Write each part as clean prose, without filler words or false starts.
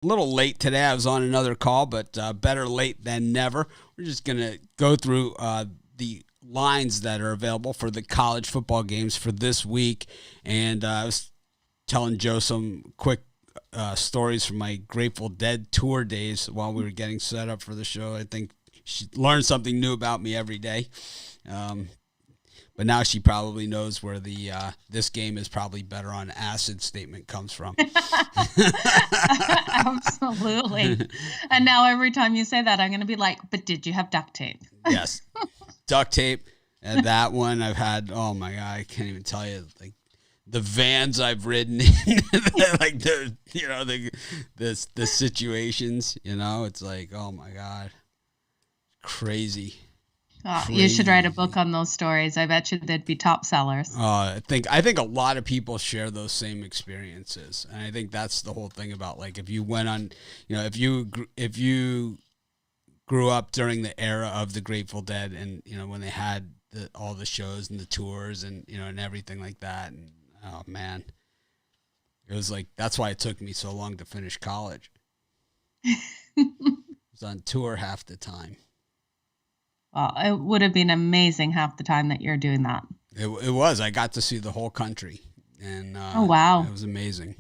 A little late today. I was on another call, but better late than never. We're just going to go through the lines that are available for the college football games for this week. And I was telling Joe some quick stories from my Grateful Dead tour days while we were getting set up for the show. I think she learned something new about me every day. But now she probably knows where the this game is probably better on acid statement comes from. Absolutely. And now every time you say that, I'm going to be like, but did you have duct tape? Yes. Duct tape. And that one I've had, oh my God, I can't even tell you, like the vans I've ridden in, like the situations, it's like, oh my God, crazy. Oh, you should write a book on those stories. I bet you they'd be top sellers. I think a lot of people share those same experiences, and I think that's the whole thing about, like, if you went on, if you grew up during the era of the Grateful Dead, and when they had all the shows and the tours and and everything like that, and oh man, it was like, that's why it took me so long to finish college. I was on tour half the time. Well, it would have been amazing half the time that you're doing that. It was. I got to see the whole country, and oh wow, it was amazing,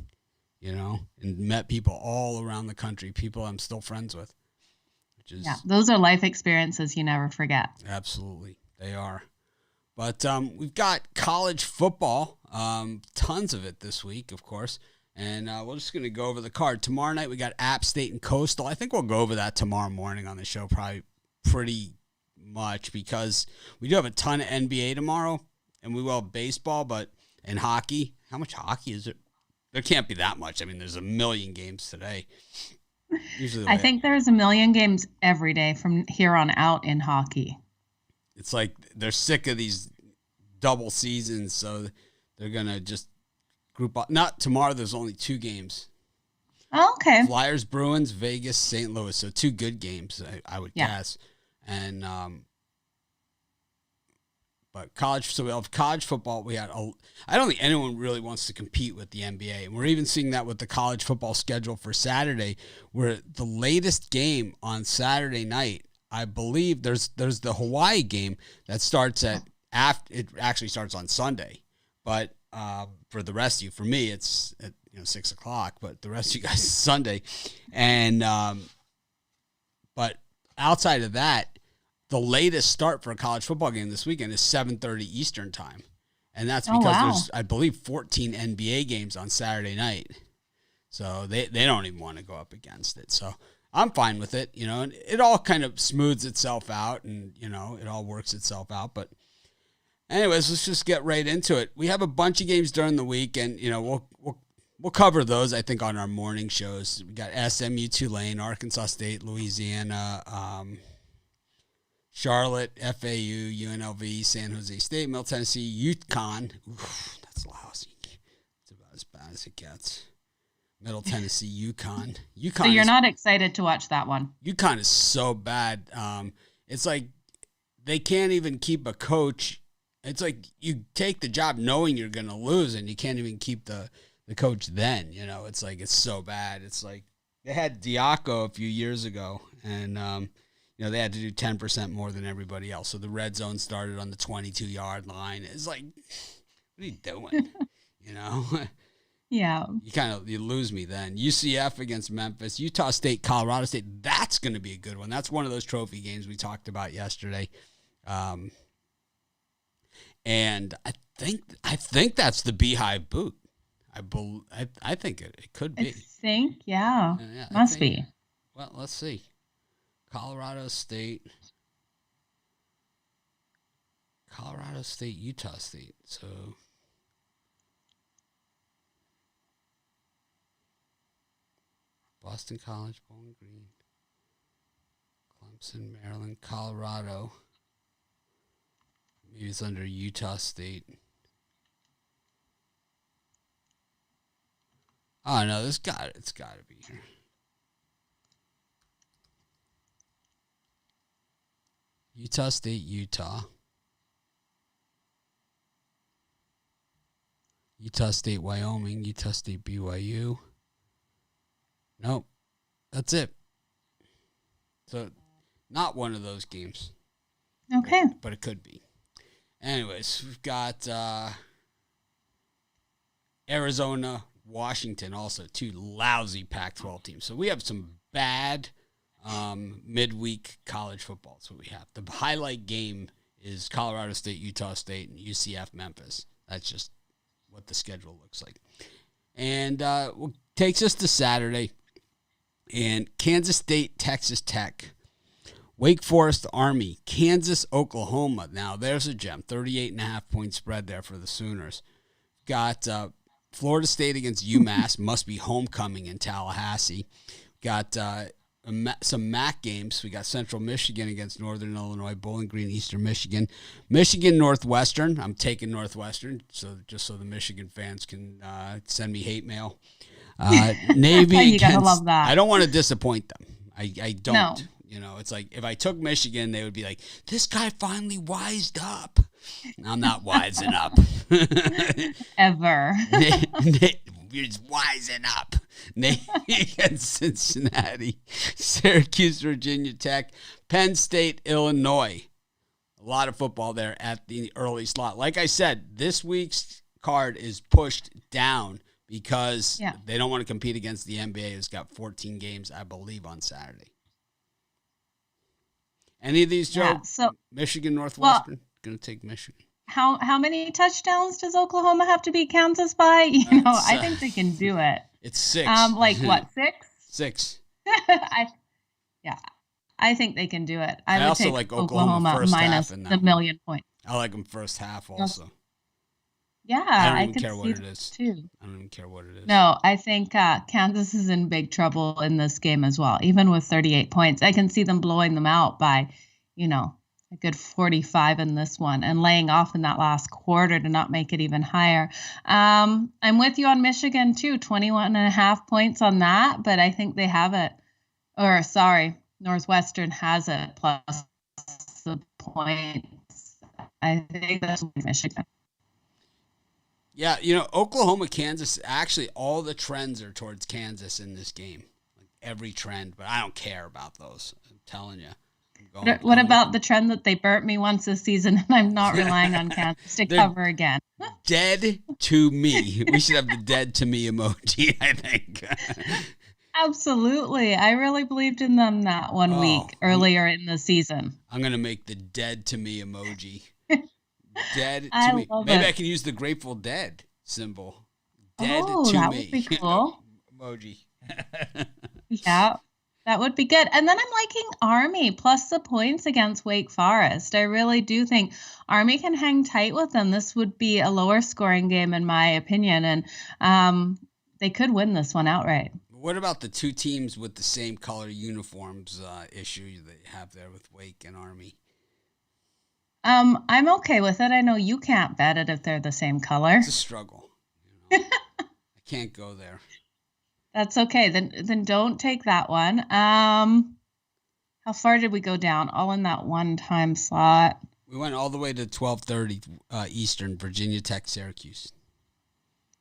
and met people all around the country, people I'm still friends with. Those are life experiences you never forget. Absolutely, they are. But we've got college football, tons of it this week, of course, and we're just going to go over the card. Tomorrow night we got App State and Coastal. I think we'll go over that tomorrow morning on the show, probably pretty much, because we do have a ton of NBA tomorrow, and we will have baseball, and hockey. How much hockey is it? There can't be that much. I mean, there's a million games today. Usually, I think there's a million games every day from here on out in hockey. It's like they're sick of these double seasons, so they're gonna just group up. Not tomorrow. There's only 2 games. Oh, okay. Flyers, Bruins, Vegas, St. Louis. So 2 good games, I would guess. And but so we have college football. I don't think anyone really wants to compete with the NBA, and we're even seeing that with the college football schedule for Saturday, where the latest game on Saturday night, I believe there's the Hawaii game that starts it actually starts on Sunday, but for the rest of you, for me, it's at 6:00, but the rest of you guys is Sunday, and but outside of that, the latest start for a college football game this weekend is 7:30 Eastern time. And that's because there's, I believe, 14 NBA games on Saturday night. So they don't even want to go up against it. So I'm fine with it, and it all kind of smooths itself out, and, it all works itself out. But anyways, let's just get right into it. We have a bunch of games during the week, and, we'll cover those, I think, on our morning shows. We got SMU, Tulane, Arkansas State, Louisiana, Charlotte, FAU, UNLV, San Jose State, Middle Tennessee, UConn. Oof, that's lousy. It's about as bad as it gets. Middle Tennessee, UConn. So you're not excited to watch that one? UConn is so bad. It's like they can't even keep a coach. It's like you take the job knowing you're going to lose, and you can't even keep the coach then. It's like, it's so bad. It's like they had Diaco a few years ago, and they had to do 10% more than everybody else. So the red zone started on the 22-yard line. It's like, what are you doing? Yeah. You lose me then. UCF against Memphis, Utah State, Colorado State. That's going to be a good one. That's one of those trophy games we talked about yesterday. And I think that's the Beehive boot. I think it could be. I think, yeah. Must be. Well, let's see. Colorado State, Utah State. So Boston College, Bowling Green, Clemson, Maryland, Colorado. Maybe it's under Utah State. Oh no, it's got to be here. Utah State, Utah. Utah State, Wyoming. Utah State, BYU. Nope. That's it. So, not one of those games. Okay. But it could be. Anyways, we've got Arizona, Washington, also two lousy Pac-12 teams. So we have some bad midweek college football. That's what we have. The highlight game is Colorado State, Utah State, and UCF Memphis. That's just what the schedule looks like. And takes us to Saturday. And Kansas State, Texas Tech. Wake Forest, Army. Kansas, Oklahoma. Now, there's a gem. 38.5-point spread there for the Sooners. Got Florida State against UMass. Must be homecoming in Tallahassee. Got some MAC games. We got Central Michigan against Northern Illinois, Bowling Green, Eastern Michigan. Michigan, Northwestern. I'm taking Northwestern, so just so the Michigan fans can send me hate mail. Navy. You gotta love that. I don't want to disappoint them. I don't. No. You know, it's like if I took Michigan, they would be like, this guy finally wised up. I'm not wising up. Ever. You're just wising up. Navy against Cincinnati, Syracuse, Virginia Tech, Penn State, Illinois. A lot of football there at the early slot. Like I said, this week's card is pushed down because they don't want to compete against the NBA, who's got 14 games, I believe, on Saturday. Any of these, Joe? Yeah, so, Michigan, Northwestern? Going to take Michigan. How many touchdowns does Oklahoma have to beat Kansas by? I think they can do it. It's 6. Like what, 6? 6. I think they can do it. I would also take like Oklahoma first minus half in that the one. 1,000,000 points. I like them first half also. Yeah, I don't could even care what it is. Too. I don't even care what it is. No, I think Kansas is in big trouble in this game as well. Even with 38 points, I can see them blowing them out by, a good 45 in this one and laying off in that last quarter to not make it even higher. I'm with you on Michigan too, 21.5 points on that, but I think they have it. Or sorry, Northwestern has it plus the points. I think that's Michigan. Yeah, Oklahoma, Kansas, actually all the trends are towards Kansas in this game. Like every trend, but I don't care about those. I'm telling you. What about the trend that they burnt me once this season and I'm not relying on Kansas to cover again? Dead to me. We should have the dead to me emoji, I think. Absolutely. I really believed in them that one week earlier in the season. I'm going to make the dead to me emoji. Dead to me. Maybe I can use the Grateful Dead symbol. Dead to me. That would be cool. Emoji. Yeah, that would be good. And then I'm liking Army plus the points against Wake Forest. I really do think Army can hang tight with them. This would be a lower scoring game in my opinion, and they could win this one outright. What about the two teams with the same color uniforms issue they have there with Wake and Army? I'm okay with it. I know you can't bet it if they're the same color. It's a struggle. I can't go there. That's okay. Then don't take that one. How far did we go down? All in that one time slot. We went all the way to 12:30 Eastern, Virginia Tech, Syracuse.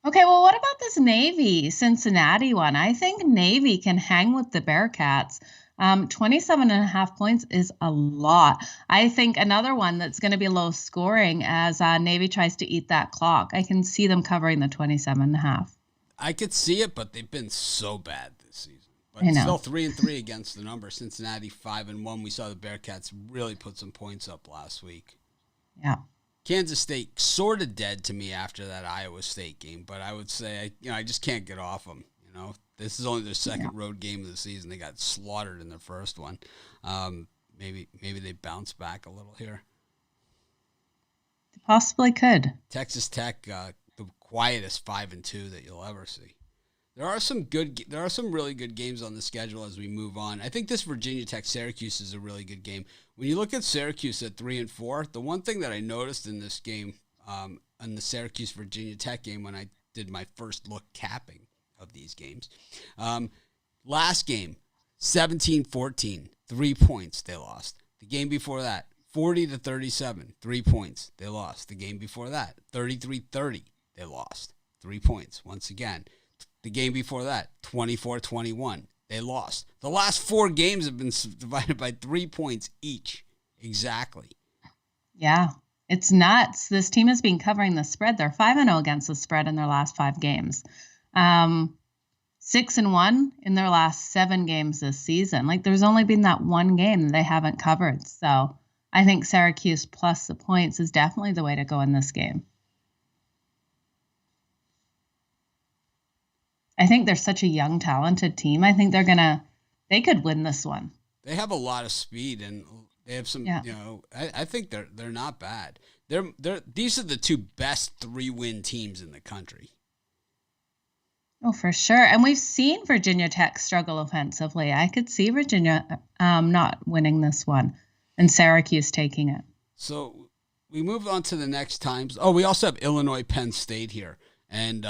Okay, well, what about this Navy Cincinnati one? I think Navy can hang with the Bearcats. 27.5 points is a lot. I think another one that's going to be low scoring as Navy tries to eat that clock. I can see them covering the 27.5. I could see it, but they've been so bad this season. But still 3-3 against the number. Cincinnati 5-1. We saw the Bearcats really put some points up last week. Yeah. Kansas State sort of dead to me after that Iowa State game, but I would say I just can't get off them. This is only their second road game of the season. They got slaughtered in their first one. Maybe they bounce back a little here. They possibly could. Texas Tech, the quietest 5-2 that you'll ever see. There are some really good games on the schedule as we move on. I think this Virginia Tech Syracuse is a really good game. When you look at Syracuse at 3-4, the one thing that I noticed in this game, in the Syracuse Virginia Tech game when I did my first look capping of these games, last game 17-14, 3 points they lost. The game before that 40-37, 3 points they lost. The game before that 33-30, they lost 3 points once again. The game before that 24-21, They lost. The last 4 games have been divided by 3 points each. Exactly. Yeah. It's nuts. This team has been covering the spread. They're 5-0 against the spread in their last 5 games. 6-1 in their last 7 games this season. Like, there's only been that one game they haven't covered. So I think Syracuse plus the points is definitely the way to go in this game. I think they're such a young, talented team. I think they could win this one. They have a lot of speed, and they have some, I think they're not bad. These are the 2 best 3-win teams in the country. Oh, for sure. And we've seen Virginia Tech struggle offensively. I could see Virginia not winning this one and Syracuse taking it. So we move on to the next times. Oh, we also have Illinois Penn State here. And,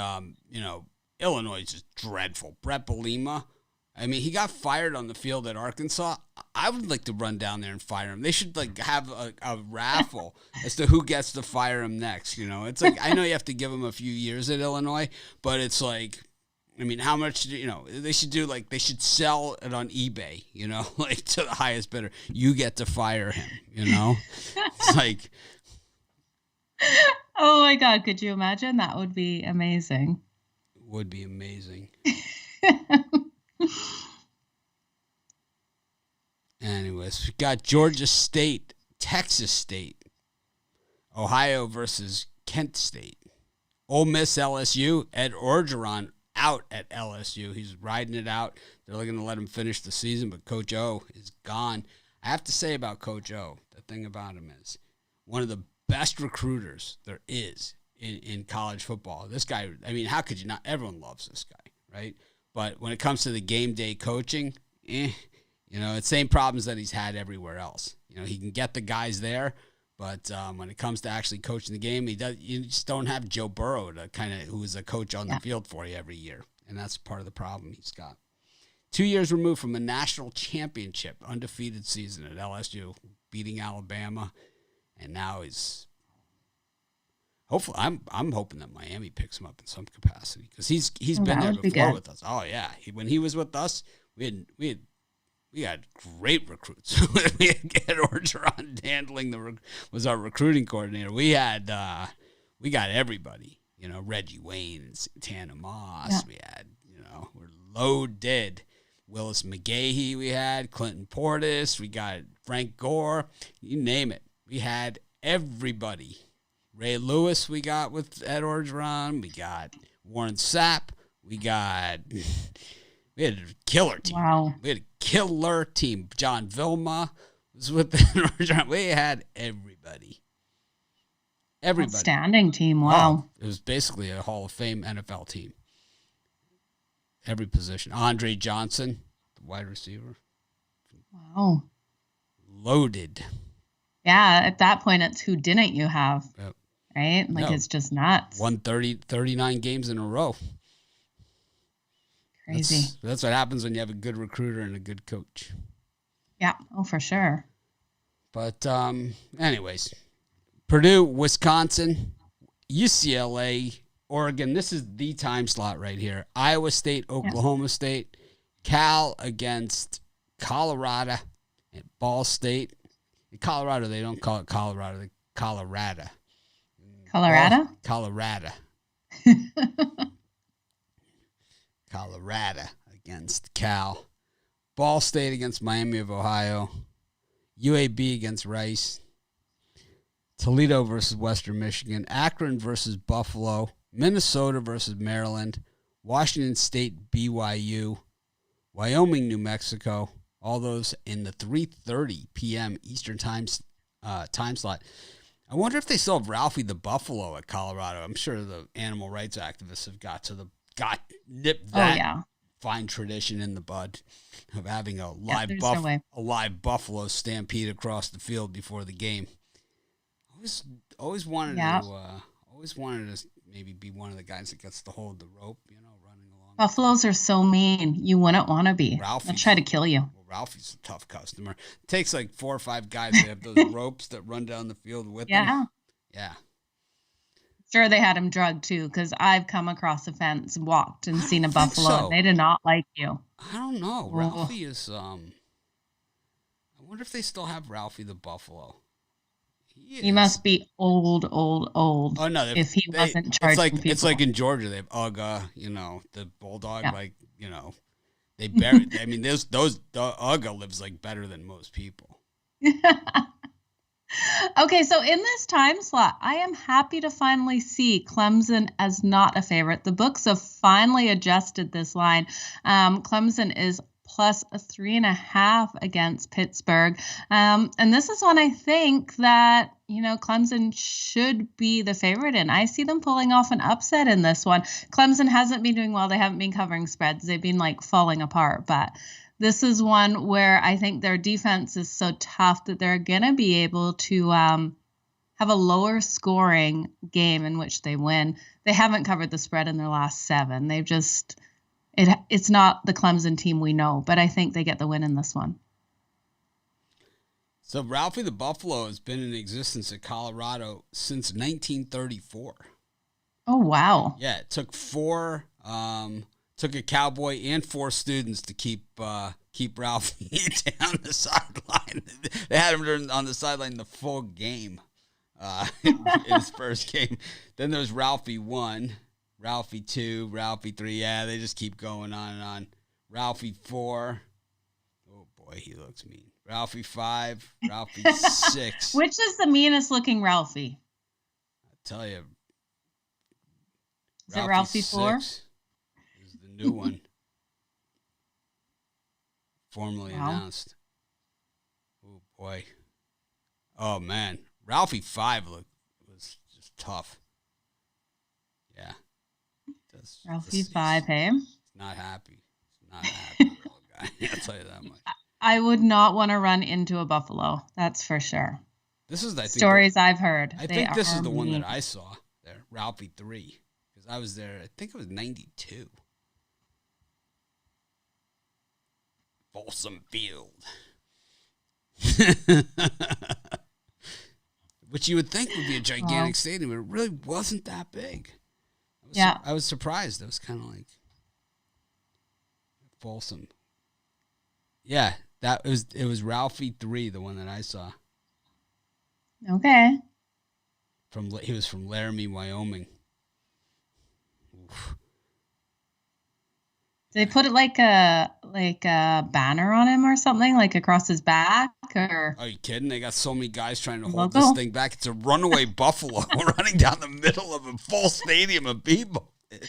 Illinois is just dreadful. Brett Bielema, I mean, he got fired on the field at Arkansas. I would like to run down there and fire him. They should have a raffle as to who gets to fire him next. It's like, I know you have to give him a few years at Illinois, but it's like, I mean, how much, they should do, they should sell it on eBay, to the highest bidder. You get to fire him, It's like. Oh my God. Could you imagine? That would be amazing. Would be amazing. Anyways, we got Georgia State, Texas State, Ohio versus Kent State, Ole Miss LSU. Ed Orgeron out at LSU. He's riding it out. They're looking to let him finish the season, but Coach O is gone. I have to say about Coach O, the thing about him is one of the best recruiters there is in college football. This guy, I mean, how could you not? Everyone loves this guy, right? But when it comes to the game day coaching, it's same problems that he's had everywhere else. He can get the guys there, but when it comes to actually coaching the game, you just don't have Joe Burrow who is a coach on the field for you every year. And that's part of the problem he's got. 2 years removed from a national championship, undefeated season at LSU, beating Alabama, and now he's hopefully. I'm hoping that Miami picks him up in some capacity because he's been there before with us. Oh yeah, when he was with us, we had great recruits. We had Ed Orgeron handling was our recruiting coordinator. We got everybody. Reggie Wayne and Santana Moss. Yeah. We had we're loaded. Willis McGahee. We had Clinton Portis. We got Frank Gore. You name it. We had everybody. Ray Lewis we got with Ed Orgeron. We got Warren Sapp. We had a killer team. Wow. We had a killer team. John Vilma was with Ed Orgeron. We had everybody. Outstanding team. Wow. Oh, it was basically a Hall of Fame NFL team. Every position. Andre Johnson, the wide receiver. Wow. Loaded. Yeah, at that point, it's who didn't you have? Yep. Right? It's just nuts. Won 39 games in a row. Crazy. That's what happens when you have a good recruiter and a good coach. Yeah. Oh, for sure. But anyways, Purdue, Wisconsin, UCLA, Oregon. This is the time slot right here. Iowa State, Oklahoma State, Cal against Colorado, and Ball State. In Colorado, they don't call it Colorado. They Colorado. Colorado? Colorado. Colorado against Cal. Ball State against Miami of Ohio. UAB against Rice. Toledo versus Western Michigan. Akron versus Buffalo. Minnesota versus Maryland. Washington State, BYU. Wyoming, New Mexico. All those in the 3:30 p.m. Eastern time slot. I wonder if they still have Ralphie the Buffalo at Colorado. I'm sure the animal rights activists have nipped that fine tradition in the bud of having a live buffalo stampede across the field before the game. Always wanted to maybe be one of the guys that gets to hold the rope, running along. Buffaloes are so mean. You wouldn't want to be. They'll try to kill you. Well, Ralphie's a tough customer. It takes like 4 or 5 guys to have those ropes that run down the field with them. Yeah. sure they had him drugged too, because I've come across a fence, walked, and seen a buffalo, so. and they did not like you. I don't know. Ralphie is I wonder if they still have Ralphie the buffalo. He must be old. Oh no! If he wasn't charging people. It's like in Georgia they have Ugga, the bulldog. Yeah. They buried. I mean, the Ugga lives like better than most people. Okay, so in this time slot, I am happy to finally see Clemson as not a favorite. The books have finally adjusted this line. Clemson is plus 3.5 against Pittsburgh. And this is one I think that, Clemson should be the favorite in. I see them pulling off an upset in this one. Clemson hasn't been doing well. They haven't been covering spreads. They've been falling apart, but this is one where I think their defense is so tough that they're going to be able to have a lower scoring game in which they win. They haven't covered the spread in their last 7. They've just, it's not the Clemson team we know, but I think they get the win in this one. So Ralphie the Buffalo has been in existence at Colorado since 1934. Oh, wow. Yeah, it took took a cowboy and 4 students to keep Ralphie down the sideline. They had him on the sideline the full game in his first game. Then there's Ralphie 1, Ralphie 2, Ralphie 3. Yeah, they just keep going on and on. Ralphie 4. Oh, boy, he looks mean. Ralphie 5, Ralphie 6. Which is the meanest looking Ralphie? I tell you. Is it Ralphie 4? New one, formally announced. Oh boy! Oh man, Ralphie 5 was just tough. Yeah, Ralphie 5, hey? He's not happy. He's not a happy little guy. I'll tell you that much. I would not want to run into a buffalo. That's for sure. This is stories I've heard. I think this is the one that I saw there, Ralphie 3, because I was there. I think it was 92. Folsom Field. Which you would think would be a gigantic stadium, but it really wasn't that big. I was surprised. It was kind of like Folsom. Yeah, it was Ralphie 3, the one that I saw. Okay. He was from Laramie, Wyoming. Oof. They put it like a banner on him or something, like across his back, or? Are you kidding? They got so many guys trying to hold this thing back. It's a runaway buffalo running down the middle of a full stadium of people. Trying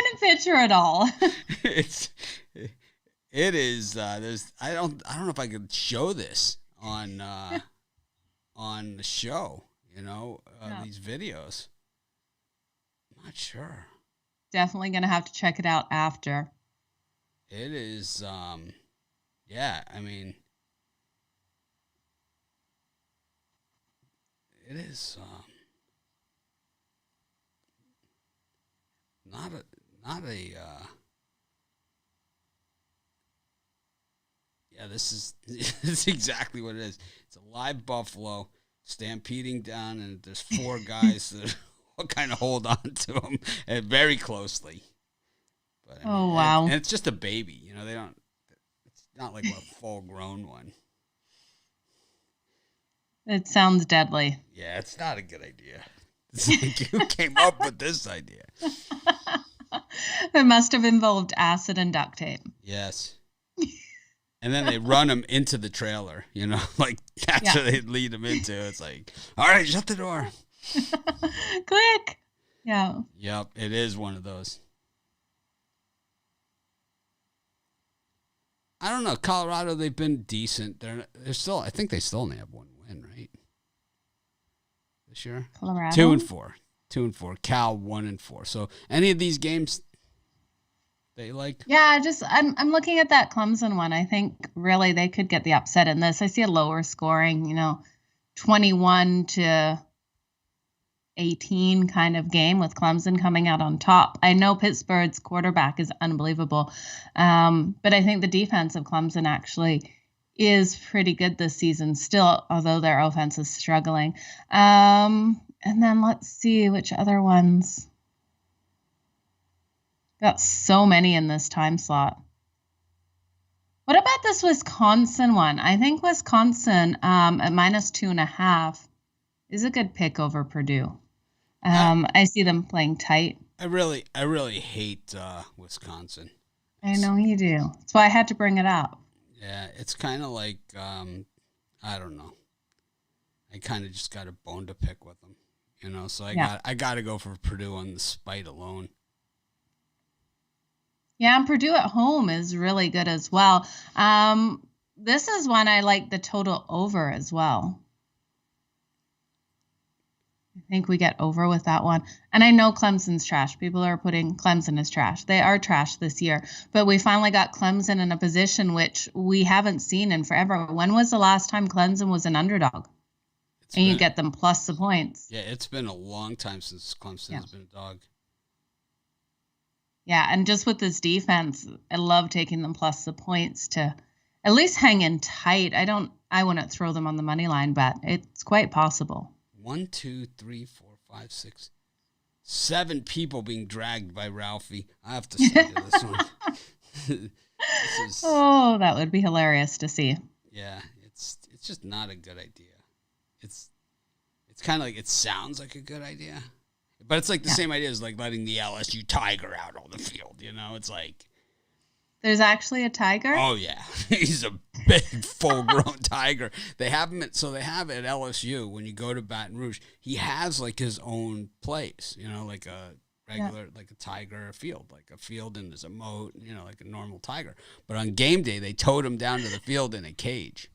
to picture it all. It is. I don't know if I could show this on the show. These videos. Not sure. Definitely going to have to check it out after. It is, yeah, I mean, it is, not a, yeah, this is exactly what it is. It's a live buffalo stampeding down, and there's 4 guys that kind of hold on to him very closely. But, I mean, wow. And it's just a baby, it's not like a full grown one. It sounds deadly. Yeah, it's not a good idea. It's like, who came up with this idea? It must have involved acid and duct tape. Yes. And then they run him into the trailer, like that's what they lead him into. It's like, all right, shut the door. Quick. Yeah. Yep, it is one of those. I don't know. Colorado, they've been decent. They're still. I think they still only have 1 win, right? This year. Colorado. 2-4. 2-4. Cal 1-4. So any of these games, they like. Yeah, I'm looking at that Clemson one. I think really they could get the upset in this. I see a lower scoring, 21-18 kind of game with Clemson coming out on top. I know Pittsburgh's quarterback is unbelievable, but I think the defense of Clemson actually is pretty good this season still, although their offense is struggling. And then let's see which other ones. Got so many in this time slot. What about this Wisconsin one? I think Wisconsin at -2.5 is a good pick over Purdue. I see them playing tight. I really hate Wisconsin. I know you do. That's why I had to bring it up. Yeah, it's kind of like I don't know. I kind of just got a bone to pick with them, So I got to go for Purdue on the spite alone. Yeah, and Purdue at home is really good as well. This is one I like the total over as well. I think we get over with that one. And I know Clemson's trash. People are putting Clemson as trash. They are trash this year. But we finally got Clemson in a position which we haven't seen in forever. When was the last time Clemson was an underdog? You get them plus the points. Yeah, it's been a long time since Clemson has been a dog. Yeah, and just with this defense, I love taking them plus the points to at least hang in tight. I wouldn't throw them on the money line, but it's quite possible. 1, 2, 3, 4, 5, 6, 7 people being dragged by Ralphie. I have to send you this one. Oh, that would be hilarious to see. Yeah, it's just not a good idea. It's kind of like it sounds like a good idea, but it's like the same idea as like letting the LSU Tiger out on the field. It's like there's actually a tiger. Oh yeah, he's a big full-grown tiger. They have him at LSU when you go to Baton Rouge. He has like his own place, like a regular like a tiger field, like a field and there's a moat, like a normal tiger. But on game day, they towed him down to the field in a cage.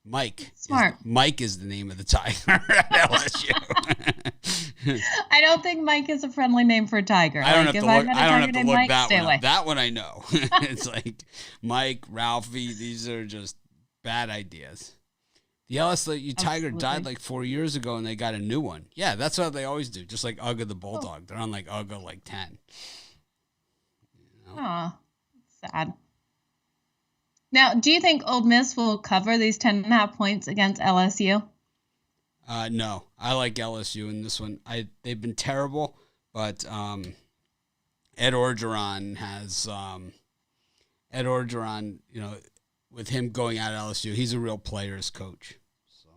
Mike. Smart. Mike is the name of the tiger at LSU. I don't think Mike is a friendly name for a tiger. I don't have to look Mike, that stay one away. up. That one I know. It's like Mike, Ralphie. These are just bad ideas. The LSU tiger died like 4 years ago, and they got a new one. Yeah, that's what they always do. Just like Ugga the bulldog. They're on like Ugga like 10. Aw, sad. Now, do you think Ole Miss will cover these 10.5 points against LSU? No, I like LSU in this one. They've been terrible, but Ed Orgeron has with him going out of LSU, he's a real players coach. So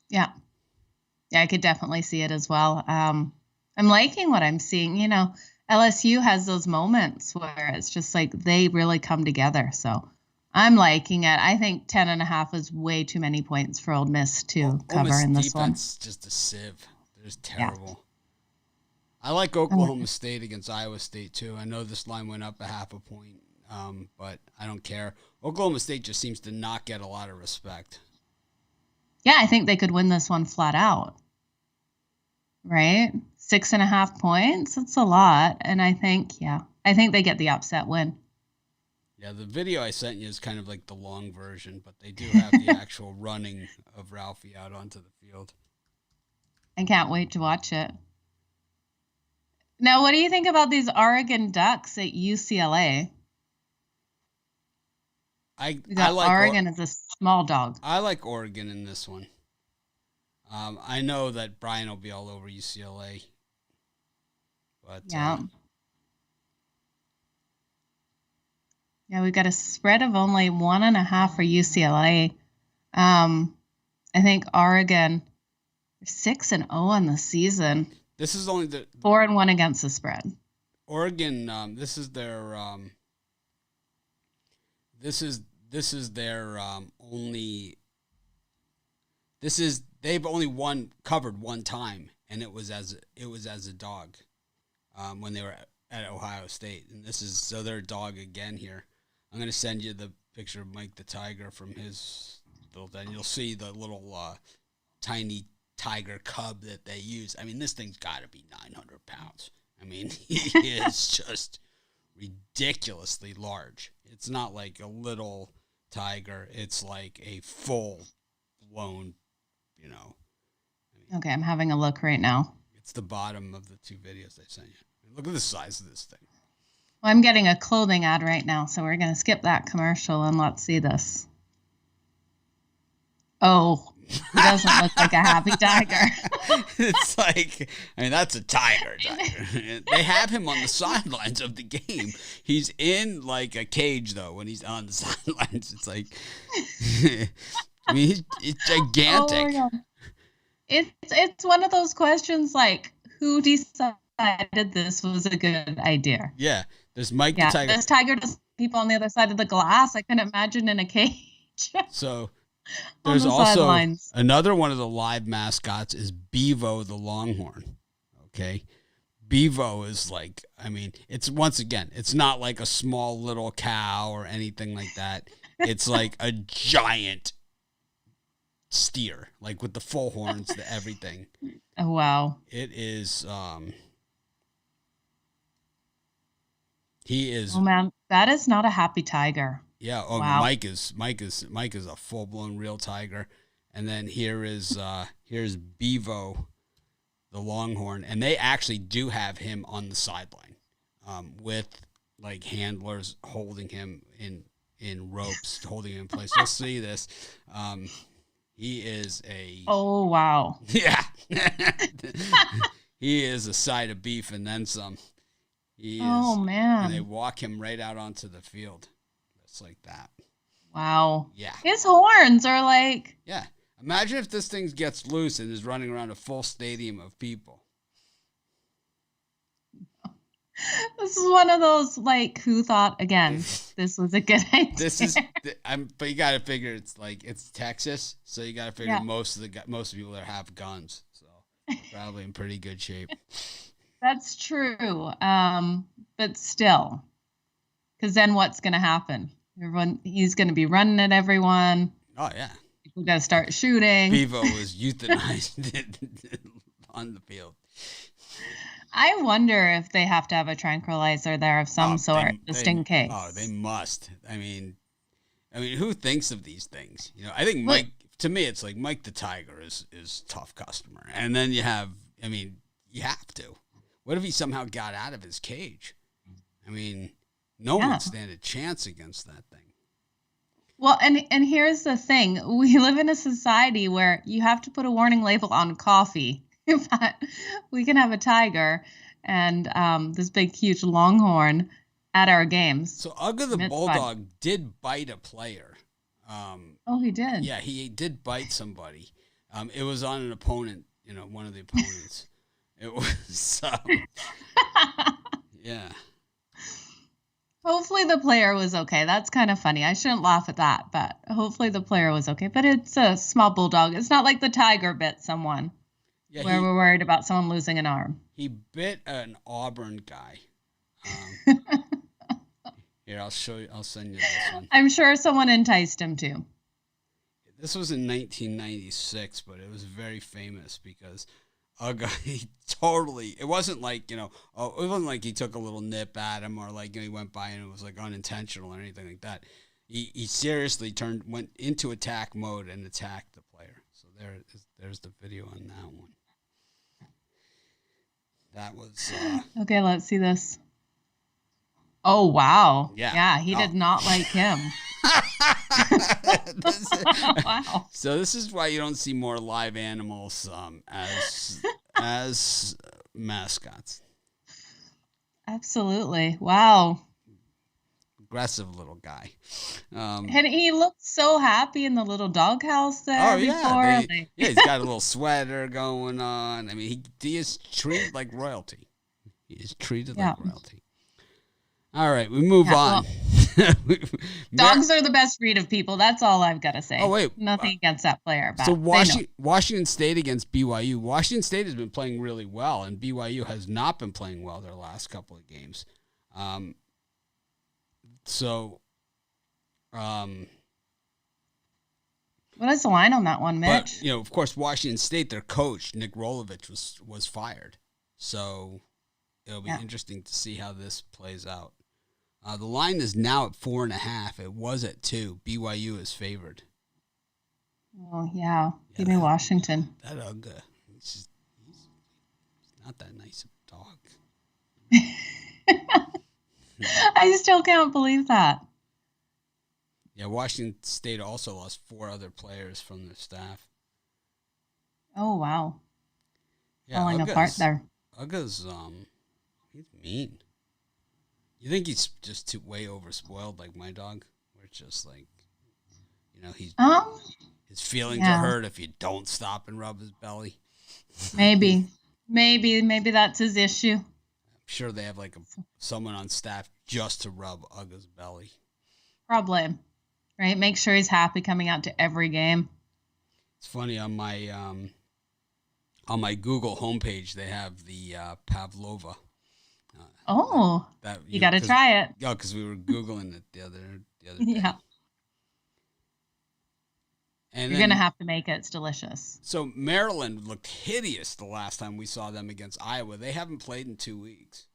yeah, I could definitely see it as well. I'm liking what I'm seeing. LSU has those moments where it's just like they really come together. So I'm liking it. I think 10.5 is way too many points for Ole Miss to cover in this one. Defense just a sieve. They're just terrible. Yeah. I like Oklahoma State against Iowa State too. I know this line went up 0.5 point, but I don't care. Oklahoma State just seems to not get a lot of respect. Yeah, I think they could win this one flat out. Right? 6.5 points. That's a lot. And I think they get the upset win. Yeah, the video I sent you is kind of like the long version, but they do have the actual running of Ralphie out onto the field. I can't wait to watch it. Now, what do you think about these Oregon Ducks at UCLA? I like Oregon as a small dog. I like Oregon in this one. I know that Brian will be all over UCLA, but yeah. Yeah, we've got a spread of only 1.5 for UCLA. I think Oregon 6-0 on the season. This is only the 4-1 against the spread. Oregon. This is their only. They've only covered one time, and it was as a dog, when they were at Ohio State, and so they're a dog again here. I'm going to send you the picture of Mike the Tiger from his little den. You'll see the little tiny tiger cub that they use. I mean, this thing's got to be 900 pounds. I mean, he is just ridiculously large. It's not like a little tiger. It's like a full-blown, Okay, I'm having a look right now. It's the bottom of the 2 videos I sent you. Look at the size of this thing. Well, I'm getting a clothing ad right now, so we're going to skip that commercial and let's see this. Oh, he doesn't look like a happy tiger. It's like, I mean, that's a tiger. They have him on the sidelines of the game. He's in like a cage though when he's on the sidelines. It's like, I mean, it's gigantic. Oh my God. It's one of those questions like, who decided this was a good idea? Yeah, there's Mike the tiger. This tiger does people on the other side of the glass. I couldn't imagine in a cage. So there's also another one of the live mascots is Bevo the Longhorn. Okay. Bevo is like, I mean, it's once again, it's not like a small little cow or anything like that. It's like a giant steer, like with the full horns, the everything. Oh, wow. It is, he is. Oh man, that is not a happy tiger. Yeah. Oh, wow. Mike is a full blown real tiger. And then here's Bevo the Longhorn, and they actually do have him on the sideline, with like handlers holding him in ropes, holding him in place. You'll see this. He is a. Oh wow. Yeah. He is a side of beef and then some. He is, oh man. And they walk him right out onto the field, just like that. Wow. Yeah. His horns are like. Yeah. Imagine if this thing gets loose and is running around a full stadium of people. This is one of those, like, who thought, again, this was a good idea. But you got to figure it's Texas, so you got to figure most of people there have guns, so probably in pretty good shape. That's true, but still, because then what's going to happen? He's going to be running at everyone. Oh, yeah. People got to start shooting. Bevo was euthanized on the field. I wonder if they have to have a tranquilizer there of some sort, just in case. Oh, they must. I mean, who thinks of these things? You know, I think Mike. To me, it's like Mike the Tiger is tough customer, and then you have. I mean, you have to. What if he somehow got out of his cage? I mean, no one would stand a chance against that thing. Well, and here's the thing: we live in a society where you have to put a warning label on coffee. But we can have a tiger and this big, huge longhorn at our games. So Uga the Bulldog did bite a player. Oh, he did? Yeah, he did bite somebody. It was on an opponent, one of the opponents. It was, yeah. Hopefully the player was okay. That's kind of funny. I shouldn't laugh at that, but hopefully the player was okay. But it's a small bulldog. It's not like the tiger bit someone. Yeah, where we're worried about someone losing an arm. He bit an Auburn guy. Here, I'll show you. I'll send you this one. I'm sure someone enticed him too. This was in 1996, but it was very famous because he totally. It wasn't like it wasn't like he took a little nip at him or like he went by and it was like unintentional or anything like that. He seriously went into attack mode and attacked the player. So there's the video on that one. That was okay. Let's see this. Oh wow! Yeah, he did not like him. Wow. So this is why you don't see more live animals as mascots. Absolutely! Wow. Aggressive little guy. And he looked so happy in the little doghouse there. Oh yeah, he's got a little sweater going on. I mean, he is treated like royalty. He is treated like royalty. All right, we move on. Well, dogs are the best breed of people. That's all I've got to say. Oh wait, nothing against that player. But so Washington State against BYU. Washington State has been playing really well, and BYU has not been playing well their last couple of games. So, what is the line on that one, Mitch? But, of course, Washington State, their coach, Nick Rolovich, was fired. So, it'll be interesting to see how this plays out. The line is now at 4.5. It was at 2. BYU is favored. Oh, yeah. Give me Washington. That Uga. He's not that nice of a dog. I still can't believe that. Yeah, Washington State also lost 4 other players from their staff. Oh, wow. Yeah, Falling apart there. Uga's he's mean. You think he's just way overspoiled like my dog? Where it's just like, his feelings are hurt if you don't stop and rub his belly. Maybe that's his issue. I'm sure they have like someone on staff just to rub Uga's belly. Probably, right? Make sure he's happy coming out to every game. It's funny on my Google homepage they have the Pavlova. You got to try it. Yeah, because we were Googling it the other day. Yeah. And you're gonna have to make it. It's delicious. So Maryland looked hideous the last time we saw them against Iowa. They haven't played in 2 weeks,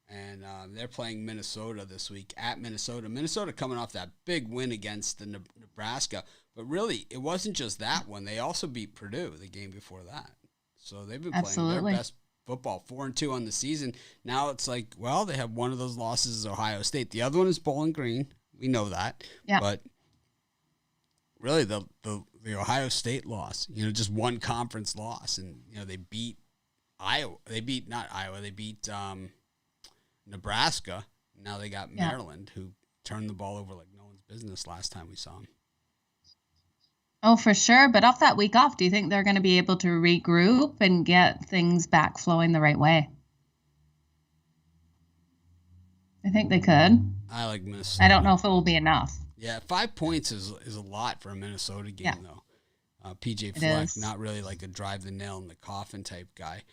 and they're playing Minnesota this week at Minnesota. Minnesota coming off that big win against the Nebraska, but really it wasn't just that one. They also beat Purdue the game before that. So they've been playing their best football, 4-2 on the season. Now it's like, well, they have one of those losses is Ohio State. The other one is Bowling Green. We know that. Yeah. But really, the Ohio State loss, just one conference loss, and they beat Iowa. They beat not Iowa. They beat Nebraska. Now they got Maryland, who turned the ball over like no one's business last time we saw them. Oh, for sure. But off that week off, do you think they're going to be able to regroup and get things back flowing the right way? I think they could. I like Minnesota. I don't know if it will be enough. Yeah, 5 points is a lot for a Minnesota game, though. PJ Fleck, not really like a drive the nail in the coffin type guy.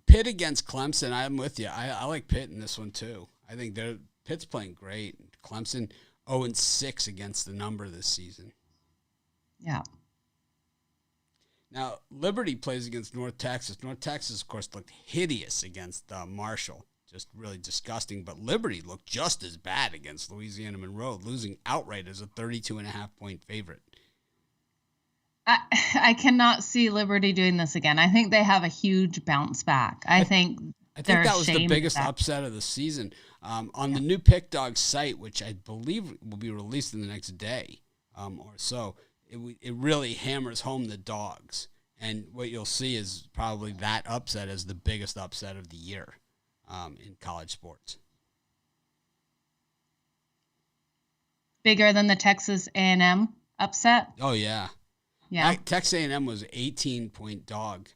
Pitt against Clemson, I'm with you. I like Pitt in this one, too. I think Pitt's playing great. Clemson 0-6 against the number this season. Yeah. Now, Liberty plays against North Texas. North Texas, of course, looked hideous against Marshall. Just really disgusting. But Liberty looked just as bad against Louisiana Monroe, losing outright as a 32.5-point favorite. I cannot see Liberty doing this again. I think they have a huge bounce back. I think that was the biggest upset of the season. On the new Pick Dog site, which I believe will be released in the next day or so, it really hammers home the dogs. And what you'll see is probably that upset as the biggest upset of the year in college sports. Bigger than the Texas A&M upset? Oh, yeah. Yeah. Texas A&M was an 18-point dog.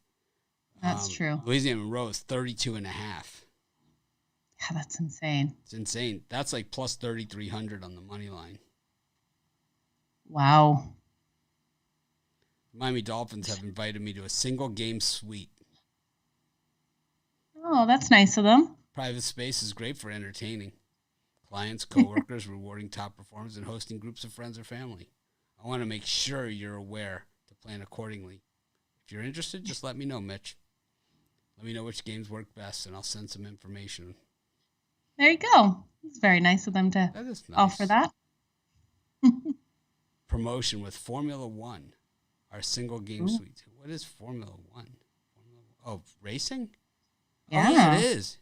That's true. Louisiana Monroe is 32.5. Yeah, that's insane. It's insane. That's like plus 3,300 on the money line. Wow. Miami Dolphins have invited me to a single game suite. Oh, that's nice of them. Private space is great for entertaining clients, coworkers, rewarding top performers, and hosting groups of friends or family. I want to make sure you're aware to plan accordingly. If you're interested, just let me know, Mitch. Let me know which games work best, and I'll send some information. There you go. It's very nice of them to offer that. Promotion with Formula One, our single game suite. What is Formula One? Oh, racing? Yeah. Oh, yeah, it is.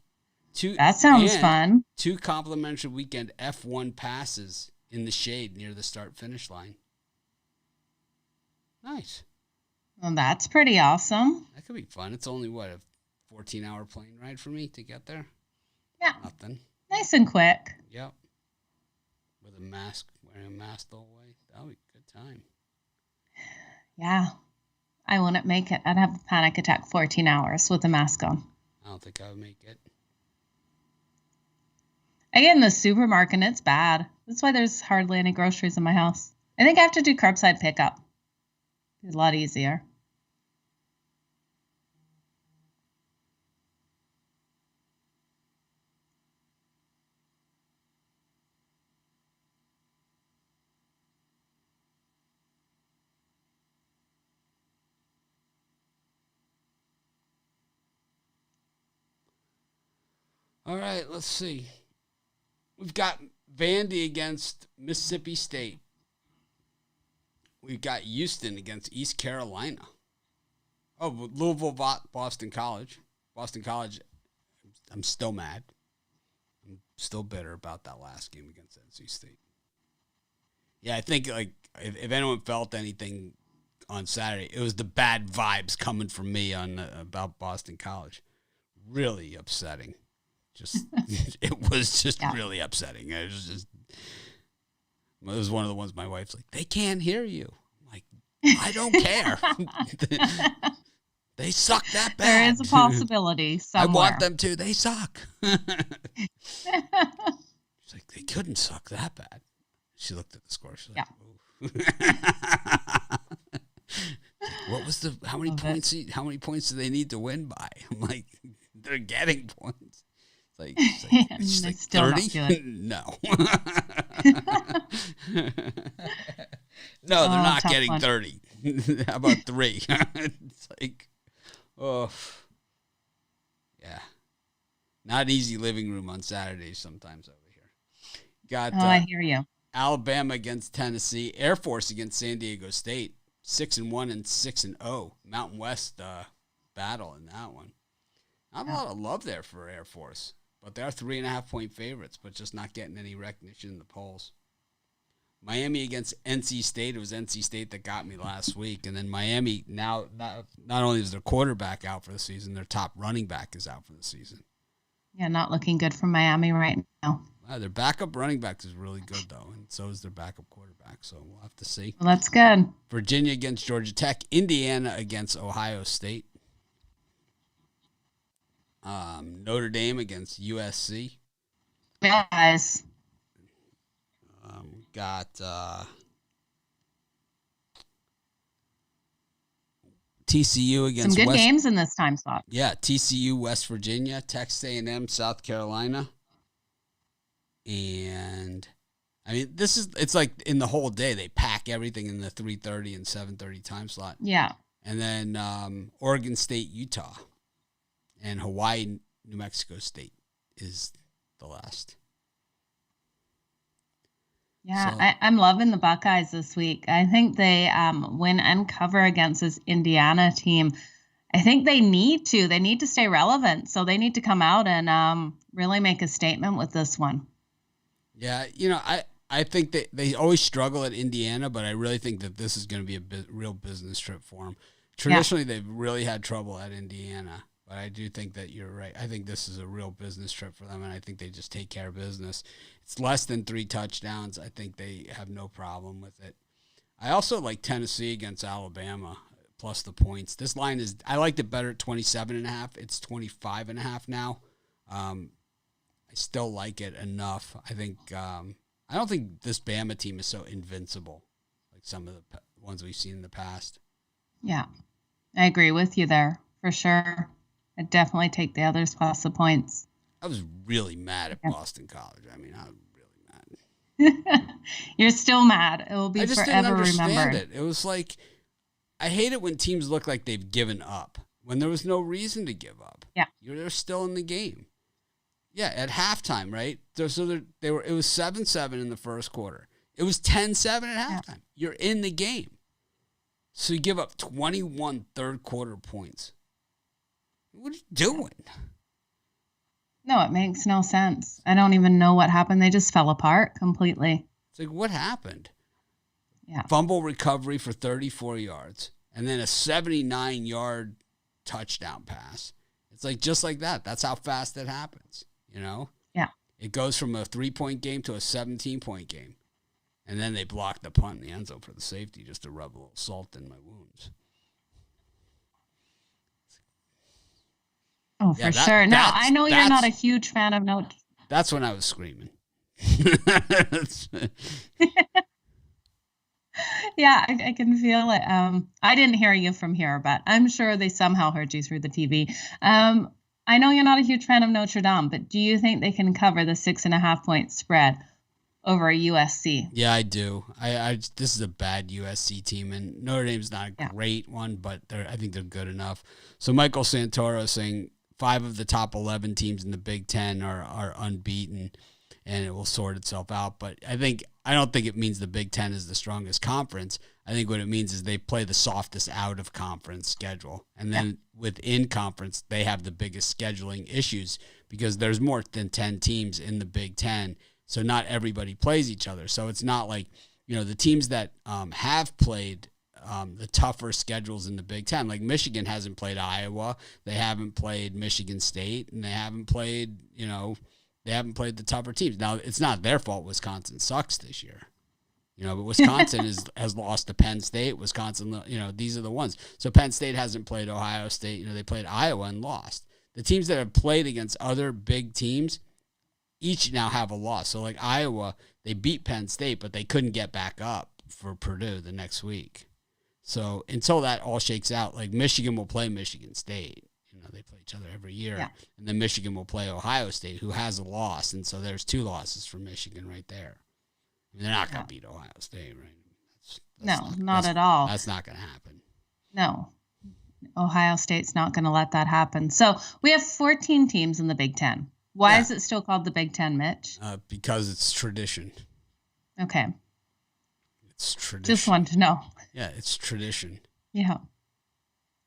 That sounds fun. 2 complimentary weekend F1 passes in the shade near the start-finish line. Nice. Well, that's pretty awesome. That could be fun. It's only, a 14-hour plane ride for me to get there? Yeah. Nothing. Nice and quick. Yep. With a mask, wearing a mask the whole way. That would be a good time. Yeah. I wouldn't make it. I'd have a panic attack 14 hours with a mask on. I don't think I would make it. I get in the supermarket and it's bad. That's why there's hardly any groceries in my house. I think I have to do curbside pickup. It's a lot easier. All right, let's see. We've got Vandy against Mississippi State. We've got Houston against East Carolina. Oh, Louisville, Boston College. Boston College, I'm still mad. I'm still bitter about that last game against NC State. Yeah, I think like if anyone felt anything on Saturday, it was the bad vibes coming from me on about Boston College. Really upsetting. Just it was just really upsetting. It was one of the ones my wife's like, they can't hear you. I'm like, I don't care. They suck that bad. There is a possibility somewhere. I want them to. They suck. She's like, they couldn't suck that bad. She looked at the score. She's like, what was how many points? How many points do they need to win by? I'm like, they're getting points. She's like 30? No. No, they're not getting 30. How about 3? It's like, oh, yeah. Not easy living room on Saturdays sometimes over here. Got I hear you. Alabama against Tennessee, Air Force against San Diego State, 6-1 and 6-0. Mountain West battle in that one. Not a lot of love there for Air Force, but they're 3.5-point favorites, but just not getting any recognition in the polls. Miami against NC State. It was NC State that got me last week, and then Miami now not only is their quarterback out for the season, their top running back is out for the season. Yeah, not looking good for Miami right now. Their backup running back is really good, though, and so is their backup quarterback, so we'll have to see. Well, that's good. Virginia against Georgia Tech. Indiana against Ohio State. Notre Dame against USC. Guys. Got TCU against some good games in this time slot. Yeah, TCU, West Virginia, Texas A&M, South Carolina. And I mean, it's like in the whole day they pack everything in the 3:30 and 7:30 time slot. Yeah. And then Oregon State, Utah, and Hawaii, New Mexico State is the last. Yeah, So, I'm loving the Buckeyes this week. I think they win and cover against this Indiana team. I think they need to. They need to stay relevant. So they need to come out and really make a statement with this one. Yeah, I think they always struggle at Indiana, but I really think that this is going to be a real business trip for them. Traditionally, they've really had trouble at Indiana, but I do think that you're right. I think this is a real business trip for them, and I think they just take care of business. It's less than 3 touchdowns. I think they have no problem with it. I also like Tennessee against Alabama, plus the points. This line is, I liked it better at 27.5. It's 25.5 now. I still like it enough. I think, I don't think this Bama team is so invincible like some of the ones we've seen in the past. Yeah, I agree with you there for sure. I'd definitely take the others plus the points. I was really mad at Boston College. I mean, I was really mad. You're still mad. It will be forever remembered. I just didn't understand it. It was like, I hate it when teams look like they've given up when there was no reason to give up. Yeah. They're still in the game. Yeah, at halftime, right? So they were. It was 7-7 in the first quarter. It was 10-7 at halftime. Yeah. You're in the game. So you give up 21 third quarter points. What are you doing? No, it makes no sense. I don't even know what happened. They just fell apart completely. It's like, what happened? Yeah. Fumble recovery for 34 yards, and then a 79-yard touchdown pass. It's like just like that. That's how fast it happens, Yeah. It goes from a 3-point game to a 17-point game. And then they blocked the punt in the end zone for the safety just to rub a little salt in my wounds. Oh, for sure. No, I know you're not a huge fan of Notre. That's when I was screaming. Yeah, I can feel it. I didn't hear you from here, but I'm sure they somehow heard you through the TV. I know you're not a huge fan of Notre Dame, but do you think they can cover the 6.5-point spread over USC? Yeah, I do. This is a bad USC team, and Notre Dame's not a great one, but I think they're good enough. So Michael Santoro is saying 5 of the top 11 teams in the Big Ten are unbeaten, and it will sort itself out. But I don't think it means the Big Ten is the strongest conference. I think what it means is they play the softest out of conference schedule. And then within conference, they have the biggest scheduling issues because there's more than 10 teams in the Big Ten. So not everybody plays each other. So it's not like the teams that have played the tougher schedules in the Big Ten, like Michigan hasn't played Iowa, they haven't played Michigan State, and they haven't played the tougher teams. Now, it's not their fault Wisconsin sucks this year. But Wisconsin has lost to Penn State. Wisconsin, these are the ones. So Penn State hasn't played Ohio State. They played Iowa and lost. The teams that have played against other big teams each now have a loss. So like Iowa, they beat Penn State, but they couldn't get back up for Purdue the next week. So until that all shakes out, like Michigan will play Michigan State. They play each other every year. Yeah. And then Michigan will play Ohio State, who has a loss. And so there's 2 losses for Michigan right there. They're not going to beat Ohio State, right? That's not at all. That's not going to happen. No. Ohio State's not going to let that happen. So we have 14 teams in the Big Ten. Why is it still called the Big Ten, Mitch? Because it's tradition. Okay. It's tradition. Just wanted to know. Yeah, it's tradition. Yeah.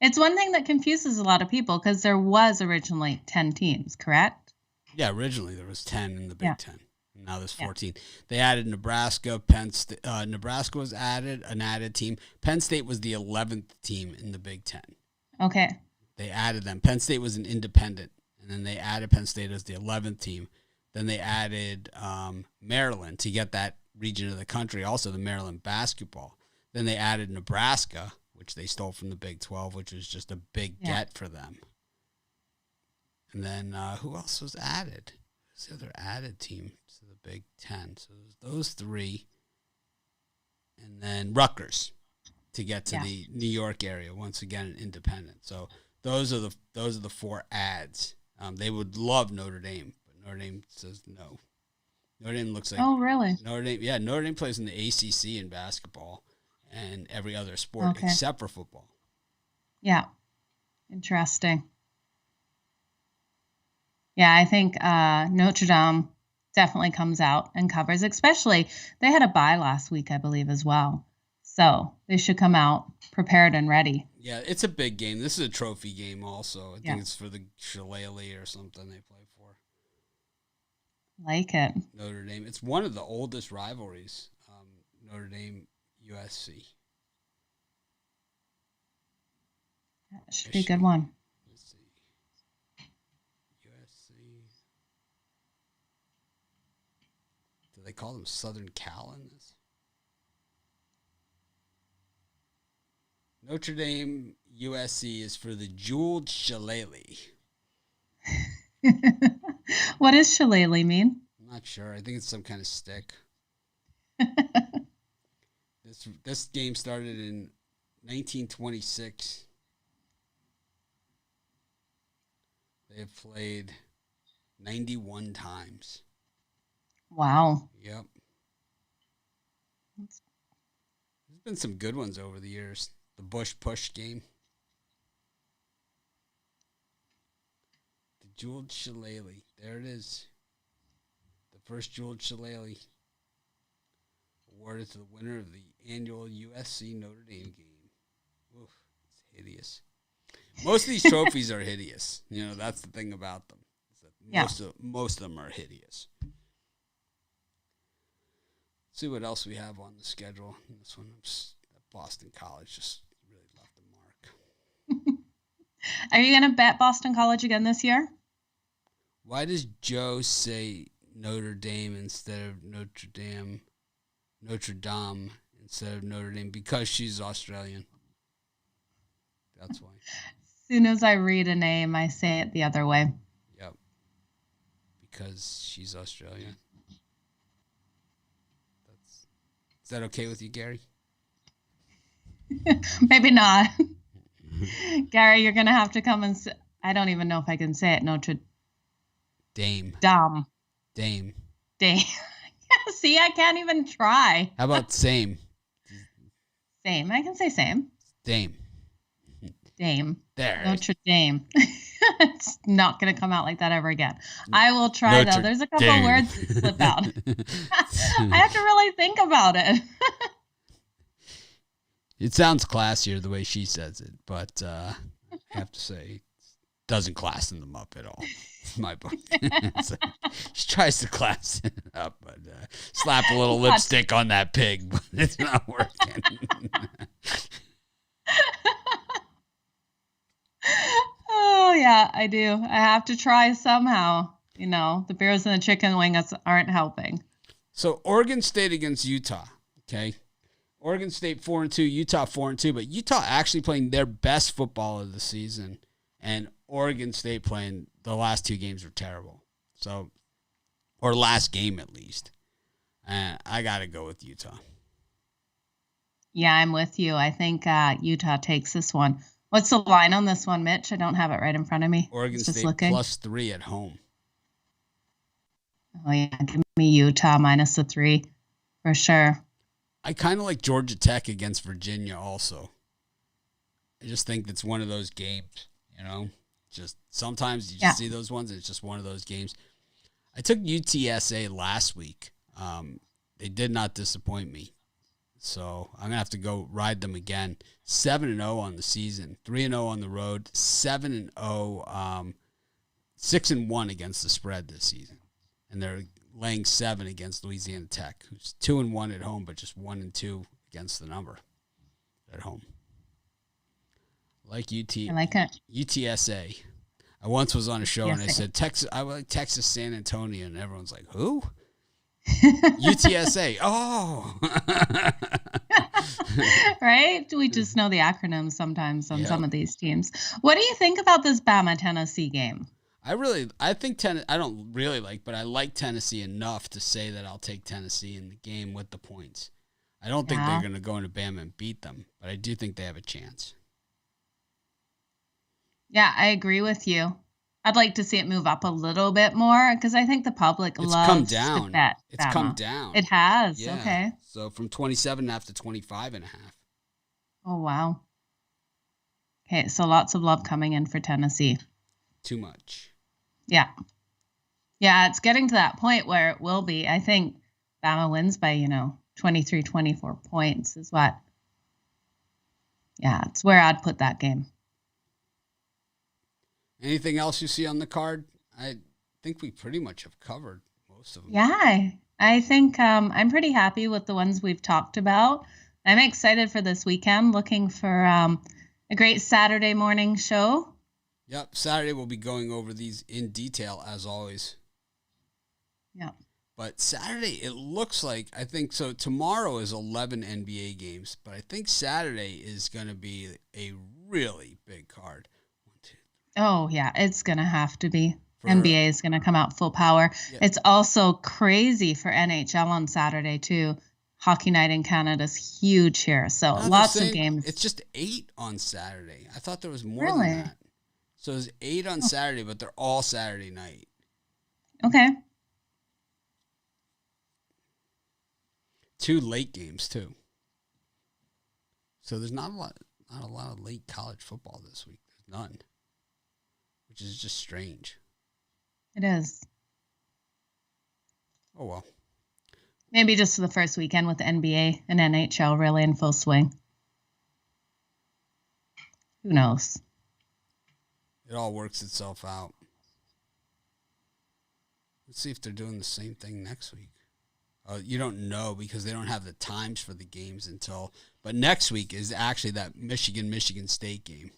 It's one thing that confuses a lot of people because there was originally 10 teams, correct? Yeah, originally there was 10 in the Big Ten. Now there's 14. Yeah. They added Nebraska. Nebraska was an added team. Penn State was the 11th team in the Big Ten. Okay. They added them. Penn State was an independent, and then they added Penn State as the 11th team. Then they added Maryland to get that region of the country, also the Maryland basketball. Then they added Nebraska, which they stole from the Big 12, which was just a big get for them. And then who else was added? Who's the other added team to the Big 10? So those 3. And then Rutgers to get to the New York area, once again an independent. So those are the 4 adds. They would love Notre Dame, but Notre Dame says no. Notre Dame looks like... Oh, really? Notre Dame plays in the ACC in basketball and every other sport except for football. Yeah. Interesting. Yeah, I think Notre Dame definitely comes out and covers, especially they had a bye last week, I believe, as well. So they should come out prepared and ready. Yeah, it's a big game. This is a trophy game also. I think it's for the Shillelagh or something they play for. Like it. Notre Dame. It's one of the oldest rivalries, Notre Dame USC. That should be a good one. Let's see. USC. Do they call them Southern Cal in this? Notre Dame USC is for the Jeweled Shillelagh. What does shillelagh mean? I'm not sure. I think it's some kind of stick. This game started in 1926. They have played 91 times. Wow. Yep. There's been some good ones over the years. The Bush Push game. The Jeweled Shillelagh. There it is. The first Jeweled Shillelagh awarded to the winner of the annual USC Notre Dame game. Oof, it's hideous. Most of these trophies are hideous. That's the thing about them. Most of them are hideous. Let's see what else we have on the schedule. This one, Boston College just really left a mark. Are you going to bet Boston College again this year? Why does Joe say Notre Dame instead of Notre Dame instead of Notre Dame? Because she's Australian. That's why. As soon as I read a name, I say it the other way. Yep. Because she's Australian. Is that okay with you, Gary? Maybe not. Gary, you're going to have to come and say, I don't even know if I can say it. Notre Dame. Dame. See, I can't even try. How about same? Same. I can say same. Dame. There. Notre Dame. It's not going to come out like that ever again. I will try, though. There's a couple Dame. words that slip out. I have to really think about it. It sounds classier the way she says it, but I have to say, doesn't classen them up at all. My book. So, she tries to class it up, but slap a little lipstick on that pig, but it's not working. Oh, yeah, I do. I have to try somehow. The beers and the chicken wings aren't helping. So Oregon State against Utah, okay? Oregon State 4-2, Utah 4-2, but Utah actually playing their best football of the season, and Oregon State playing the last 2 games were terrible. So, or last game at least. And I got to go with Utah. Yeah, I'm with you. I think Utah takes this one. What's the line on this one, Mitch? I don't have it right in front of me. Oregon State +3 at home. Oh, yeah. Give me Utah minus the 3 for sure. I kind of like Georgia Tech against Virginia also. I just think it's one of those games, Just sometimes you just see those ones, and it's just one of those games. I took UTSA last week. They did not disappoint me. So I'm going to have to go ride them again. 7-0 on the season, 3-0 on the road, 7-0, 6-1 against the spread this season. And they're laying 7 against Louisiana Tech, who's 2-1 at home, but just 1-2 against the number at home. I like UTSA. I once was on a show and I said Texas. I like Texas San Antonio, and everyone's like, "Who?" UTSA. Oh, right. We just know the acronyms sometimes on some of these teams. What do you think about this Bama Tennessee game? I think I don't really like, but I like Tennessee enough to say that I'll take Tennessee in the game with the points. I don't think they're going to go into Bama and beat them, but I do think they have a chance. Yeah, I agree with you. I'd like to see it move up a little bit more because I think the public loves come down. to bet It's Bama. Come down. It has. Yeah. Okay. So from 27.5 to 25.5. Oh, wow. Okay, so lots of love coming in for Tennessee. Too much. Yeah. Yeah, it's getting to that point where it will be. I think Bama wins by, 23, 24 points is what. Yeah, it's where I'd put that game. Anything else you see on the card? I think we pretty much have covered most of them. Yeah, I think I'm pretty happy with the ones we've talked about. I'm excited for this weekend, looking for a great Saturday morning show. Yep, Saturday we'll be going over these in detail as always. Yeah. But Saturday, it looks like, I think, so tomorrow is 11 NBA games, but I think Saturday is going to be a really big card. Oh, yeah, it's going to have to be. NBA is going to come out full power. Yeah. It's also crazy for NHL on Saturday, too. Hockey night in Canada is huge here, so lots of games. It's just 8 on Saturday. I thought there was more than that. So there's 8 on Saturday, but they're all Saturday night. Okay. 2 late games, too. So there's not a lot of late college football this week. There's none. Which is just strange. It is. Oh, well. Maybe just the first weekend with the NBA and NHL really in full swing. Who knows? It all works itself out. Let's see if they're doing the same thing next week. You don't know because they don't have the times for the games until... But next week is actually that Michigan State game.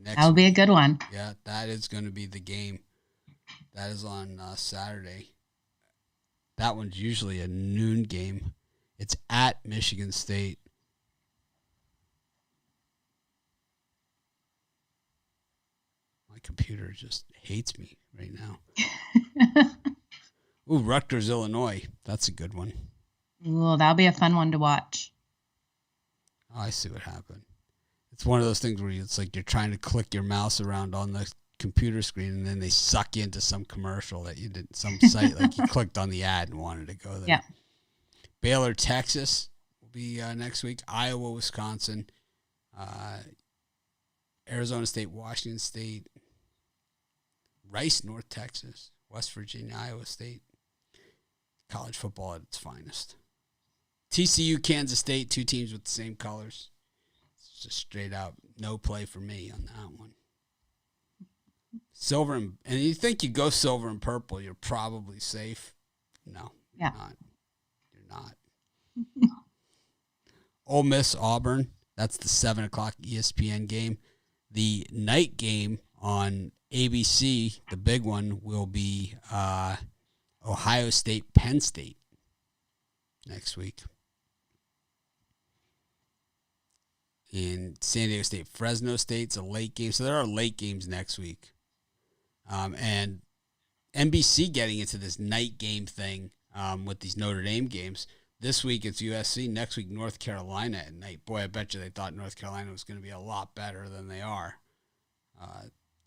That'll be a good one. Yeah, that is going to be the game. That is on Saturday. That one's usually a noon game. It's at Michigan State. My computer just hates me right now. Ooh, Rutgers, Illinois. That's a good one. Ooh, that'll be a fun one to watch. Oh, I see what happened. It's one of those things where it's like you're trying to click your mouse around on the computer screen, and then they suck you into some commercial that you did, some site like you clicked on the ad and wanted to go there. Yeah. Baylor, Texas will be next week. Iowa, Wisconsin, Arizona State, Washington State, Rice, North Texas, West Virginia, Iowa State. College football at its finest. TCU, Kansas State, 2 teams with the same colors. Just straight out no play for me on that one. Silver and you think you go silver and purple, you're probably safe. No, Yeah. You're not. Ole Miss Auburn. That's the 7:00 ESPN game. The night game on ABC, the big one, will be Ohio State, Penn State next week. In San Diego State, Fresno State's a late game. So there are late games next week. And NBC getting into this night game thing with these Notre Dame games. This week it's USC. Next week, North Carolina at night. Boy, I bet you they thought North Carolina was going to be a lot better than they are.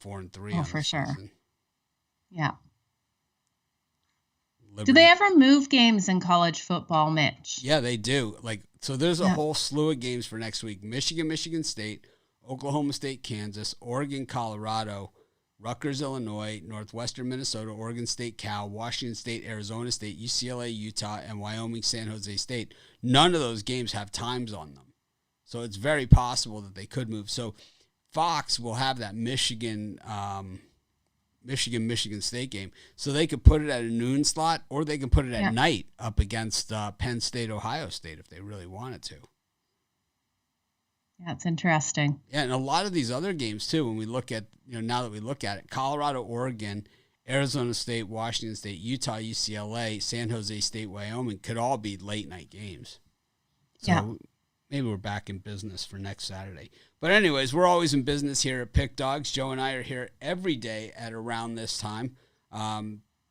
4-3. Oh, for sure. Season. Yeah. Liberty. Do they ever move games in college football, Mitch? Yeah, they do. So there's a whole slew of games for next week. Michigan State, Oklahoma State, Kansas, Oregon, Colorado, Rutgers, Illinois, Northwestern Minnesota, Oregon State, Cal, Washington State, Arizona State, UCLA, Utah, and Wyoming, San Jose State. None of those games have times on them. So it's very possible that they could move. So Fox will have that Michigan State game. So they could put it at a noon slot, or they can put it at night up against Penn State, Ohio State if they really wanted to. Yeah, it's interesting. Yeah, and a lot of these other games too, when we look at, now that we look at it, Colorado, Oregon, Arizona State, Washington State, Utah, UCLA, San Jose State, Wyoming could all be late night games. So maybe we're back in business for next Saturday. But anyways, we're always in business here at Pick Dogs. Joe and I are here every day at around this time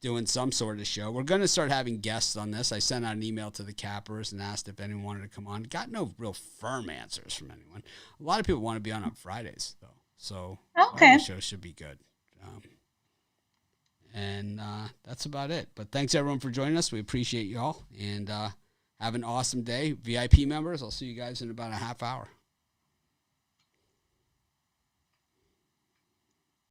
doing some sort of show. We're going to start having guests on this. I sent out an email to the cappers and asked if anyone wanted to come on. Got no real firm answers from anyone. A lot of people want to be on Fridays, though. So the show should be good. And that's about it. But thanks, everyone, for joining us. We appreciate you all. And have an awesome day. VIP members, I'll see you guys in about a half hour.